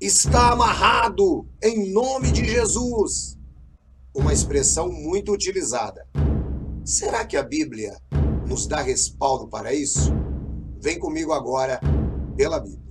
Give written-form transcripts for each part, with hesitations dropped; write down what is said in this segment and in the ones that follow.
Está amarrado em nome de Jesus. Uma expressão muito utilizada. Será que a Bíblia nos dá respaldo para isso? Vem comigo agora pela Bíblia.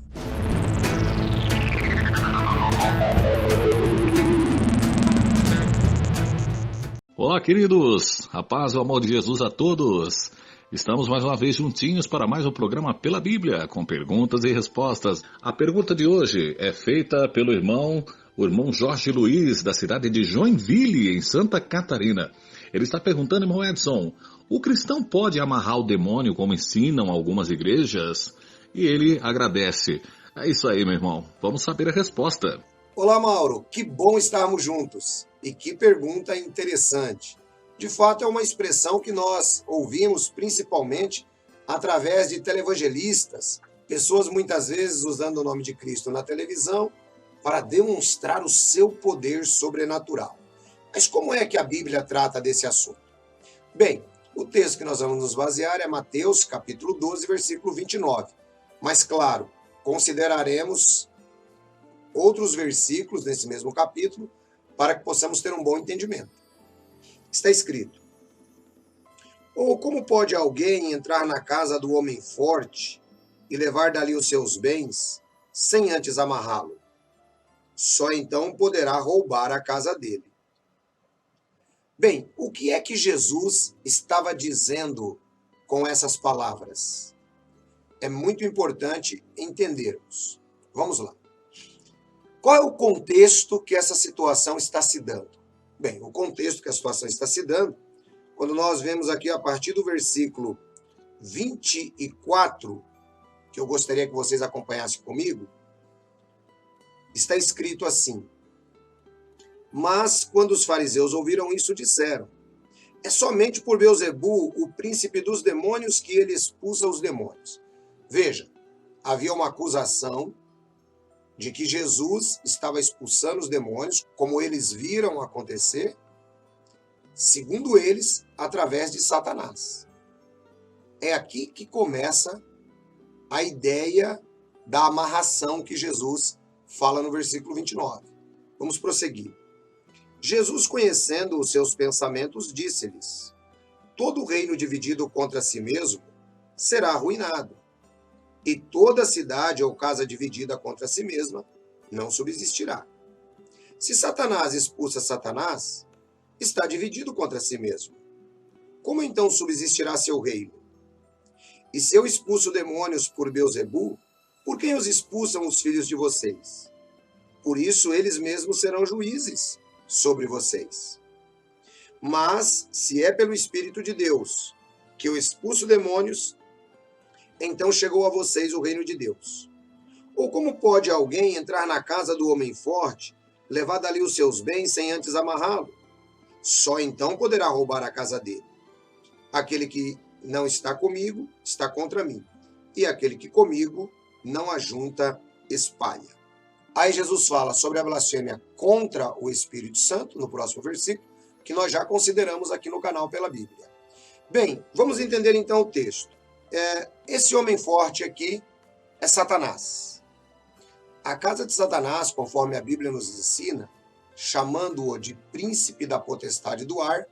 Olá, queridos! A paz e o amor de Jesus a todos! Estamos mais uma vez juntinhos para mais um programa Pela Bíblia, com perguntas e respostas. A pergunta de hoje é feita pelo o irmão Jorge Luiz, da cidade de Joinville, em Santa Catarina. Ele está perguntando, irmão Edson, o cristão pode amarrar o demônio como ensinam algumas igrejas? E ele agradece. É isso aí, meu irmão. Vamos saber a resposta. Olá, Mauro. Que bom estarmos juntos. E que pergunta interessante. De fato, é uma expressão que nós ouvimos principalmente através de televangelistas, pessoas muitas vezes usando o nome de Cristo na televisão para demonstrar o seu poder sobrenatural. Mas como é que a Bíblia trata desse assunto? Bem, o texto que nós vamos nos basear é Mateus, capítulo 12, versículo 29. Mas, claro, consideraremos outros versículos nesse mesmo capítulo para que possamos ter um bom entendimento. Está escrito: ou como pode alguém entrar na casa do homem forte e levar dali os seus bens, sem antes amarrá-lo? Só então poderá roubar a casa dele. Bem, o que é que Jesus estava dizendo com essas palavras? É muito importante entendermos. Vamos lá. Qual é o contexto que essa situação está se dando? Bem, o contexto que a situação está se dando, quando nós vemos aqui a partir do versículo 24, que eu gostaria que vocês acompanhassem comigo, está escrito assim: mas quando os fariseus ouviram isso, disseram: é somente por Beelzebu, o príncipe dos demônios, que ele expulsa os demônios. Veja, havia uma acusação de que Jesus estava expulsando os demônios, como eles viram acontecer, segundo eles, através de Satanás. É aqui que começa a ideia da amarração que Jesus fala no versículo 29. Vamos prosseguir. Jesus, conhecendo os seus pensamentos, disse-lhes: todo reino dividido contra si mesmo será arruinado, e toda cidade ou casa dividida contra si mesma não subsistirá. Se Satanás expulsa Satanás, está dividido contra si mesmo. Como então subsistirá seu reino? E se eu expulso demônios por Beelzebu, por quem os expulsam os filhos de vocês? Por isso eles mesmos serão juízes sobre vocês. Mas se é pelo Espírito de Deus que eu expulso demônios, então chegou a vocês o reino de Deus. Ou como pode alguém entrar na casa do homem forte, levar dali os seus bens sem antes amarrá-lo? Só então poderá roubar a casa dele. Aquele que não está comigo, está contra mim. E aquele que comigo não ajunta, espalha. Aí Jesus fala sobre a blasfêmia contra o Espírito Santo, no próximo versículo, que nós já consideramos aqui no canal Pela Bíblia. Bem, vamos entender então o texto. Esse homem forte aqui é Satanás. A casa de Satanás, conforme a Bíblia nos ensina, chamando-o de príncipe da potestade do ar,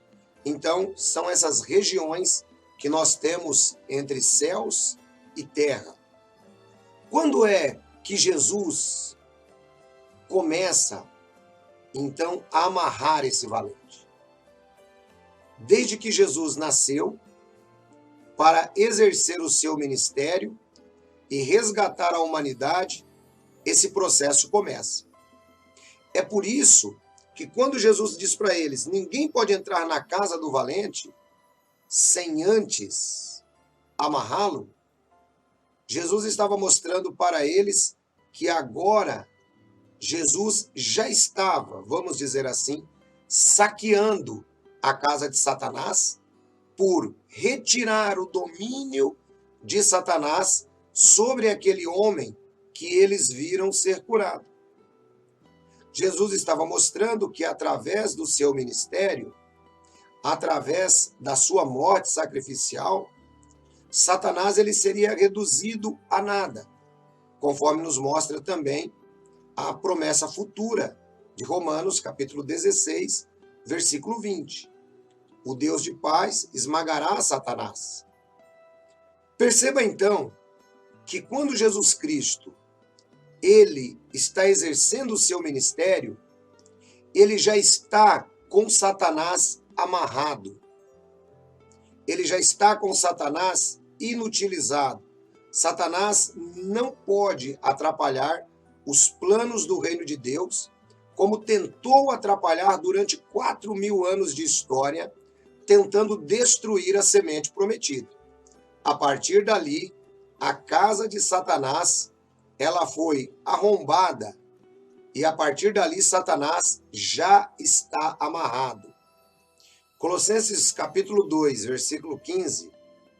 então são essas regiões que nós temos entre céus e terra. Quando é que Jesus começa, então, a amarrar esse valente? Desde que Jesus nasceu, para exercer o seu ministério e resgatar a humanidade, esse processo começa. É por isso que quando Jesus diz para eles: ninguém pode entrar na casa do valente sem antes amarrá-lo, Jesus estava mostrando para eles que agora Jesus já estava, vamos dizer assim, saqueando a casa de Satanás por retirar o domínio de Satanás sobre aquele homem que eles viram ser curado. Jesus estava mostrando que através do seu ministério, através da sua morte sacrificial, Satanás ele seria reduzido a nada, conforme nos mostra também a promessa futura de Romanos, capítulo 16, versículo 20. O Deus de paz esmagará Satanás. Perceba então que quando Jesus Cristo ele está exercendo o seu ministério, ele já está com Satanás amarrado. Ele já está com Satanás inutilizado. Satanás não pode atrapalhar os planos do reino de Deus, como tentou atrapalhar durante 4.000 anos de história, tentando destruir a semente prometida. A partir dali, a casa de Satanás, ela foi arrombada, e a partir dali Satanás já está amarrado. Colossenses capítulo 2, versículo 15,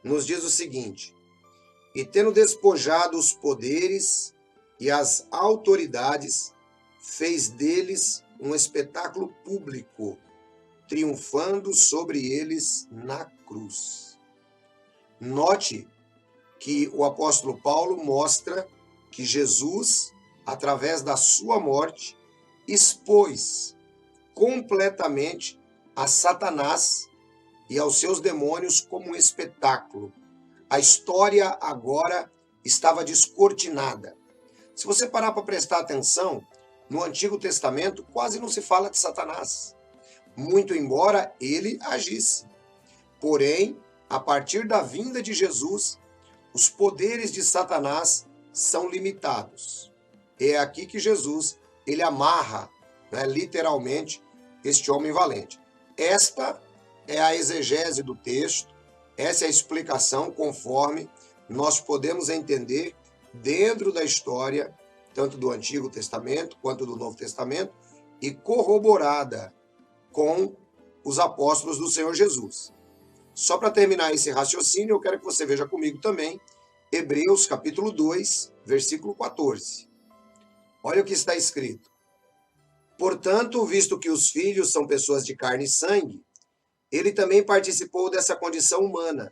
nos diz o seguinte: e tendo despojado os poderes e as autoridades, fez deles um espetáculo público, triunfando sobre eles na cruz. Note que o apóstolo Paulo mostra que Jesus, através da sua morte, expôs completamente a Satanás e aos seus demônios como um espetáculo. A história agora estava descortinada. Se você parar para prestar atenção, no Antigo Testamento quase não se fala de Satanás, muito embora ele agisse. Porém, a partir da vinda de Jesus, os poderes de Satanás são limitados. É aqui que Jesus ele amarra, literalmente, este homem valente. Esta é a exegese do texto, essa é a explicação conforme nós podemos entender dentro da história, tanto do Antigo Testamento quanto do Novo Testamento, e corroborada com os apóstolos do Senhor Jesus. Só para terminar esse raciocínio, eu quero que você veja comigo também Hebreus capítulo 2, versículo 14. Olha o que está escrito. Portanto, visto que os filhos são pessoas de carne e sangue, ele também participou dessa condição humana,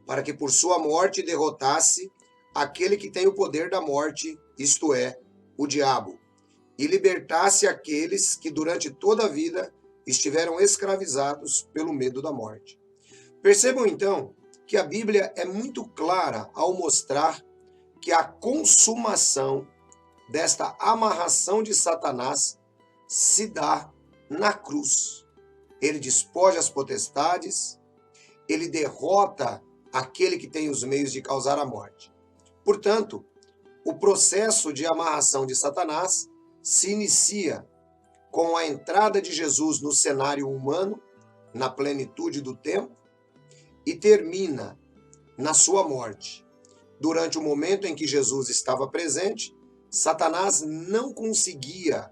para que por sua morte derrotasse aquele que tem o poder da morte, isto é, o diabo, e libertasse aqueles que durante toda a vida estiveram escravizados pelo medo da morte. Percebam então que a Bíblia é muito clara ao mostrar que a consumação desta amarração de Satanás se dá na cruz. Ele despoja as potestades, ele derrota aquele que tem os meios de causar a morte. Portanto, o processo de amarração de Satanás se inicia com a entrada de Jesus no cenário humano, na plenitude do tempo, e termina na sua morte. Durante o momento em que Jesus estava presente, Satanás não conseguia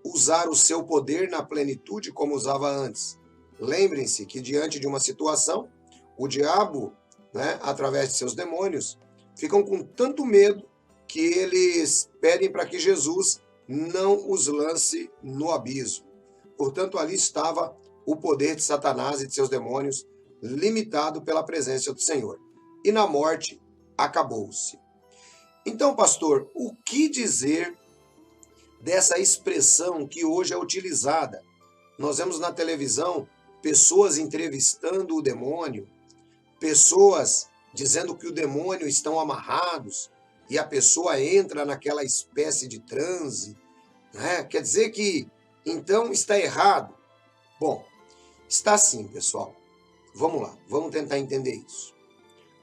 usar o seu poder na plenitude como usava antes. Lembrem-se que diante de uma situação, o diabo, através de seus demônios, ficam com tanto medo que eles pedem para que Jesus não os lance no abismo. Portanto, ali estava o poder de Satanás e de seus demônios limitado pela presença do Senhor. E na morte, acabou-se. Então, pastor, o que dizer dessa expressão que hoje é utilizada? Nós vemos na televisão pessoas entrevistando o demônio, pessoas dizendo que o demônio estão amarrados, e a pessoa entra naquela espécie de transe. Quer dizer que, então, está errado. Bom, está sim, pessoal. Vamos lá, vamos tentar entender isso.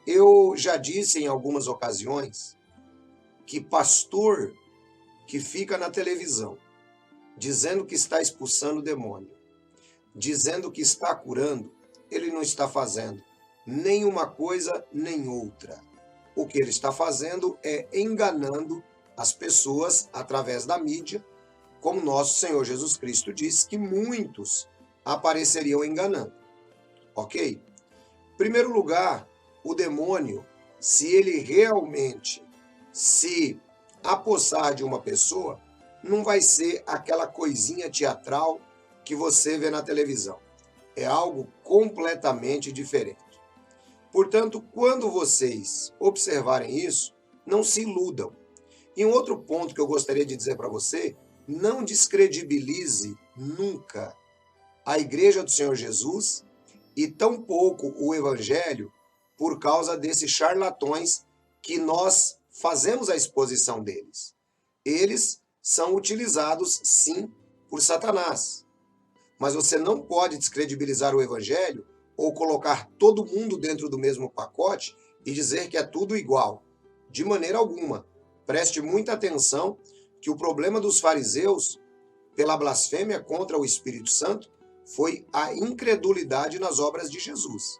Eu já disse em algumas ocasiões que pastor que fica na televisão dizendo que está expulsando o demônio, dizendo que está curando, ele não está fazendo nem uma coisa nem outra. O que ele está fazendo é enganando as pessoas através da mídia, como nosso Senhor Jesus Cristo disse que muitos apareceriam enganando. Ok? Em primeiro lugar, o demônio, se ele realmente se apossar de uma pessoa, não vai ser aquela coisinha teatral que você vê na televisão. É algo completamente diferente. Portanto, quando vocês observarem isso, não se iludam. E um outro ponto que eu gostaria de dizer para você, não descredibilize nunca a Igreja do Senhor Jesus e tampouco o Evangelho por causa desses charlatões que nós fazemos a exposição deles. Eles são utilizados, sim, por Satanás. Mas você não pode descredibilizar o Evangelho ou colocar todo mundo dentro do mesmo pacote e dizer que é tudo igual. De maneira alguma. Preste muita atenção que o problema dos fariseus, pela blasfêmia contra o Espírito Santo, foi a incredulidade nas obras de Jesus.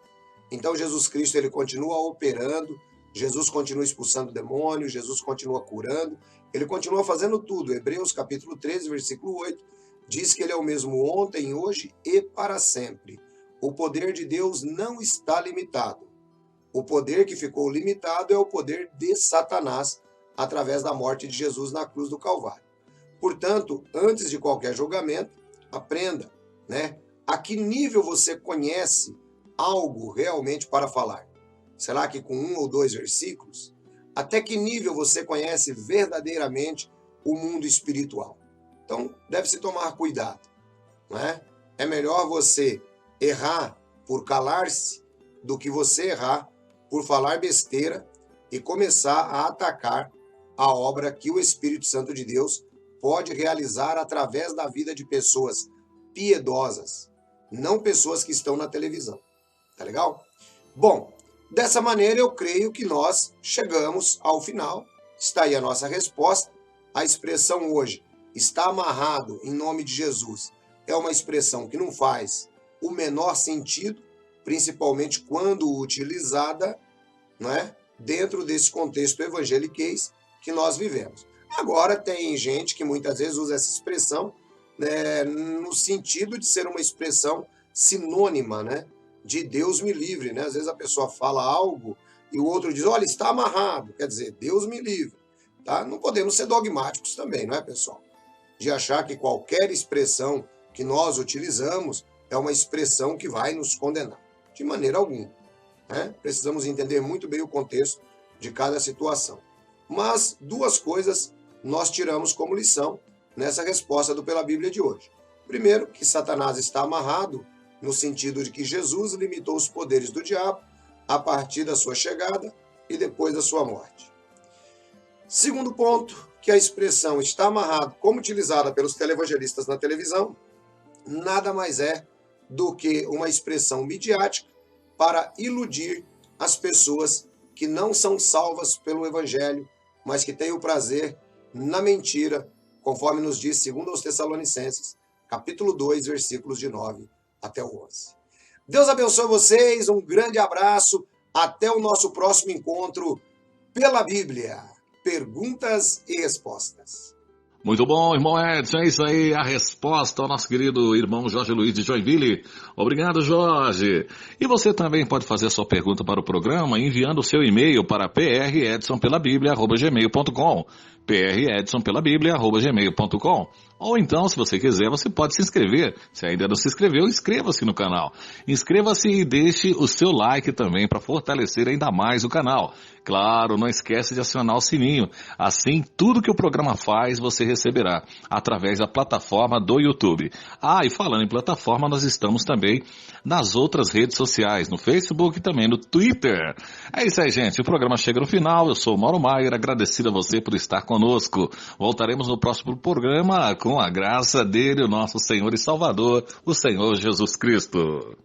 Então Jesus Cristo ele continua operando, Jesus continua expulsando demônios, Jesus continua curando, ele continua fazendo tudo. Hebreus capítulo 13, versículo 8, diz que ele é o mesmo ontem, hoje e para sempre. O poder de Deus não está limitado. O poder que ficou limitado é o poder de Satanás, através da morte de Jesus na cruz do Calvário. Portanto, antes de qualquer julgamento, aprenda, né? A que nível você conhece algo realmente para falar? Será que com 1 ou 2 versículos? Até que nível você conhece verdadeiramente o mundo espiritual? Então, deve-se tomar cuidado, né? É melhor você errar por calar-se do que você errar por falar besteira e começar a atacar a obra que o Espírito Santo de Deus pode realizar através da vida de pessoas piedosas, não pessoas que estão na televisão. Tá legal? Bom, dessa maneira eu creio que nós chegamos ao final. Está aí a nossa resposta. A expressão hoje, está amarrado em nome de Jesus, é uma expressão que não faz o menor sentido, principalmente quando utilizada, né, dentro desse contexto evangeliquez que nós vivemos. Agora, tem gente que muitas vezes usa essa expressão, né, no sentido de ser uma expressão sinônima, né, de Deus me livre. Né? Às vezes a pessoa fala algo e o outro diz, olha, está amarrado, quer dizer, Deus me livre. Tá? Não podemos ser dogmáticos também, não é, pessoal? De achar que qualquer expressão que nós utilizamos é uma expressão que vai nos condenar. De maneira alguma. Né? Precisamos entender muito bem o contexto de cada situação. Mas 2 coisas nós tiramos como lição nessa resposta do Pela Bíblia de hoje. Primeiro, que Satanás está amarrado no sentido de que Jesus limitou os poderes do diabo a partir da sua chegada e depois da sua morte. Segundo ponto, que a expressão está amarrado, como utilizada pelos televangelistas na televisão, nada mais é do que uma expressão midiática para iludir as pessoas que não são salvas pelo Evangelho, mas que têm o prazer na mentira, conforme nos diz 2 aos Tessalonicenses, capítulo 2, versículos de 9 até o 11. Deus abençoe vocês, um grande abraço, até o nosso próximo encontro pela Bíblia. Perguntas e respostas. Muito bom, irmão Edson, é isso aí, a resposta ao nosso querido irmão Jorge Luiz de Joinville. Obrigado, Jorge. E você também pode fazer a sua pergunta para o programa enviando o seu e-mail para predsonpelabiblia@gmail.com, predsonpelabiblia@gmail.com. Ou então, se você quiser, você pode se inscrever. Se ainda não se inscreveu, inscreva-se no canal. Inscreva-se e deixe o seu like também para fortalecer ainda mais o canal. Claro, não esquece de acionar o sininho. Assim, tudo que o programa faz, você receberá através da plataforma do YouTube. Ah, e falando em plataforma, nós estamos também nas outras redes sociais, no Facebook e também no Twitter. É isso aí, gente. O programa chega no final. Eu sou o Mauro Maier, agradecido a você por estar conosco. Voltaremos no próximo programa com a graça dele, o nosso Senhor e Salvador, o Senhor Jesus Cristo.